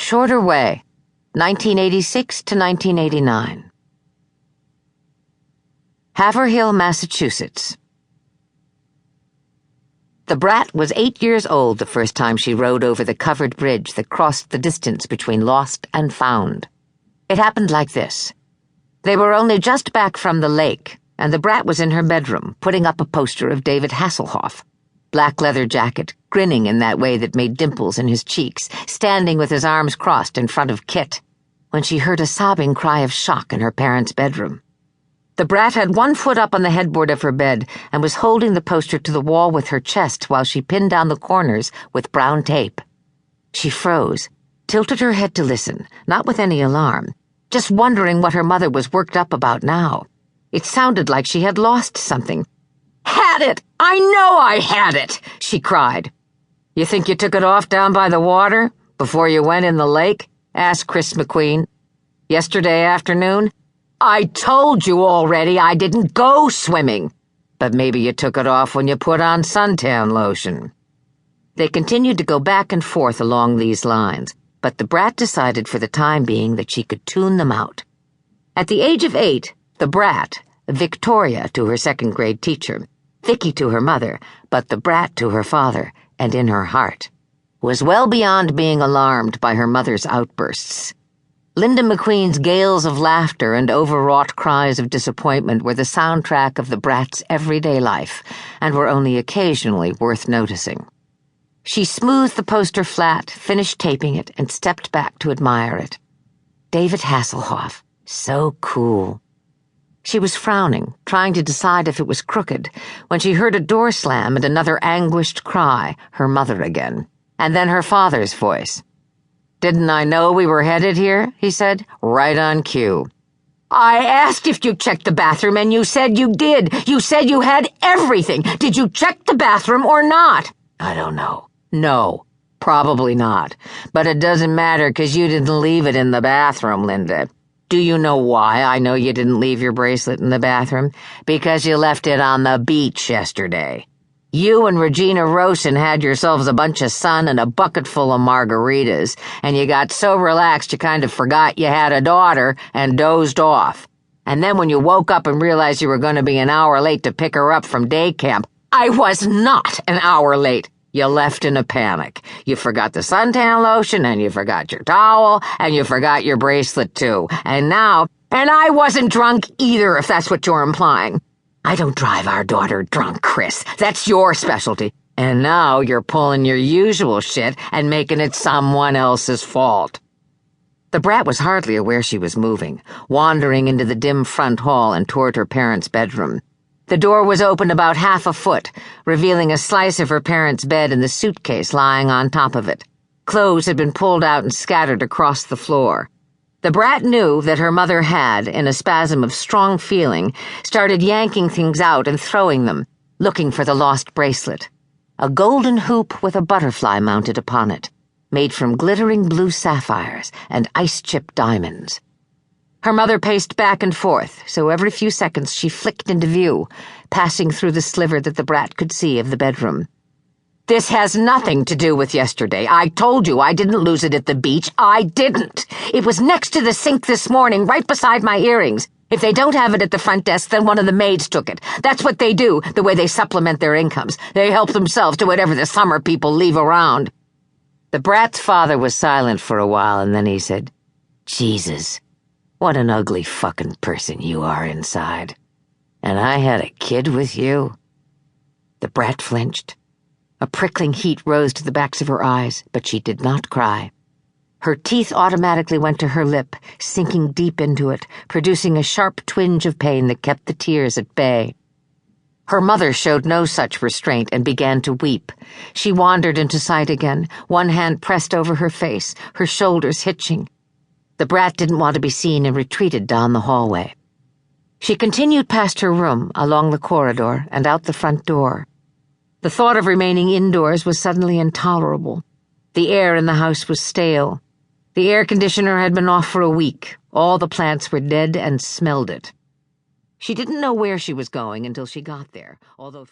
Shorter Way, 1986 to 1989. Haverhill, Massachusetts. The brat was 8 years old the first time she rode over the covered bridge that crossed the distance between Lost and Found. It happened like this. They were only just back from the lake, and the brat was in her bedroom, putting up a poster of David Hasselhoff. Black leather jacket, grinning in that way that made dimples in his cheeks, standing with his arms crossed in front of Kit, when she heard a sobbing cry of shock in her parents' bedroom. The brat had one foot up on the headboard of her bed and was holding the poster to the wall with her chest while she pinned down the corners with brown tape. She froze, tilted her head to listen, not with any alarm, just wondering what her mother was worked up about now. It sounded like she had lost something. "Had it! I know I had it!" she cried. "You think you took it off down by the water, before you went in the lake?" asked Chris McQueen. "Yesterday afternoon? I told you already I didn't go swimming. But maybe you took it off when you put on suntan lotion." They continued to go back and forth along these lines, but the brat decided for the time being that she could tune them out. At the age of 8, the brat, Victoria to her second-grade teacher, Vicky to her mother, but the brat to her father, and in her heart, was well beyond being alarmed by her mother's outbursts. Linda McQueen's gales of laughter and overwrought cries of disappointment were the soundtrack of the brat's everyday life, and were only occasionally worth noticing. She smoothed the poster flat, finished taping it, and stepped back to admire it. David Hasselhoff, so cool. She was frowning, trying to decide if it was crooked, when she heard a door slam and another anguished cry, her mother again, and then her father's voice. "Didn't I know we were headed here?" he said, right on cue. "I asked if you checked the bathroom and you said you did. You said you had everything. Did you check the bathroom or not?" "I don't know." "No, probably not. But it doesn't matter because you didn't leave it in the bathroom, Linda. Do you know why I know you didn't leave your bracelet in the bathroom? Because you left it on the beach yesterday. You and Regina Rosen had yourselves a bunch of sun and a bucket full of margaritas, and you got so relaxed you kind of forgot you had a daughter and dozed off. And then when you woke up and realized you were going to be an hour late to pick her up from day camp, I was not an hour late. You left in a panic. You forgot the suntan lotion, and you forgot your towel, and you forgot your bracelet too. And I wasn't drunk either, if that's what you're implying. I don't drive our daughter drunk, Chris. That's your specialty. And now you're pulling your usual shit and making it someone else's fault." The brat was hardly aware she was moving, wandering into the dim front hall and toward her parents' bedroom. The door was open about half a foot, revealing a slice of her parents' bed and the suitcase lying on top of it. Clothes had been pulled out and scattered across the floor. The brat knew that her mother had, in a spasm of strong feeling, started yanking things out and throwing them, looking for the lost bracelet. A golden hoop with a butterfly mounted upon it, made from glittering blue sapphires and ice-chipped diamonds. Her mother paced back and forth, so every few seconds she flicked into view, passing through the sliver that the brat could see of the bedroom. "This has nothing to do with yesterday. I told you I didn't lose it at the beach. I didn't. It was next to the sink this morning, right beside my earrings. If they don't have it at the front desk, then one of the maids took it. That's what they do, the way they supplement their incomes. They help themselves to whatever the summer people leave around." The brat's father was silent for a while, and then he said, "Jesus. What an ugly fucking person you are inside. And I had a kid with you?" The brat flinched. A prickling heat rose to the backs of her eyes, but she did not cry. Her teeth automatically went to her lip, sinking deep into it, producing a sharp twinge of pain that kept the tears at bay. Her mother showed no such restraint and began to weep. She wandered into sight again, one hand pressed over her face, her shoulders hitching. The brat didn't want to be seen and retreated down the hallway. She continued past her room, along the corridor, and out the front door. The thought of remaining indoors was suddenly intolerable. The air in the house was stale. The air conditioner had been off for a week. All the plants were dead and smelled it. She didn't know where she was going until she got there, although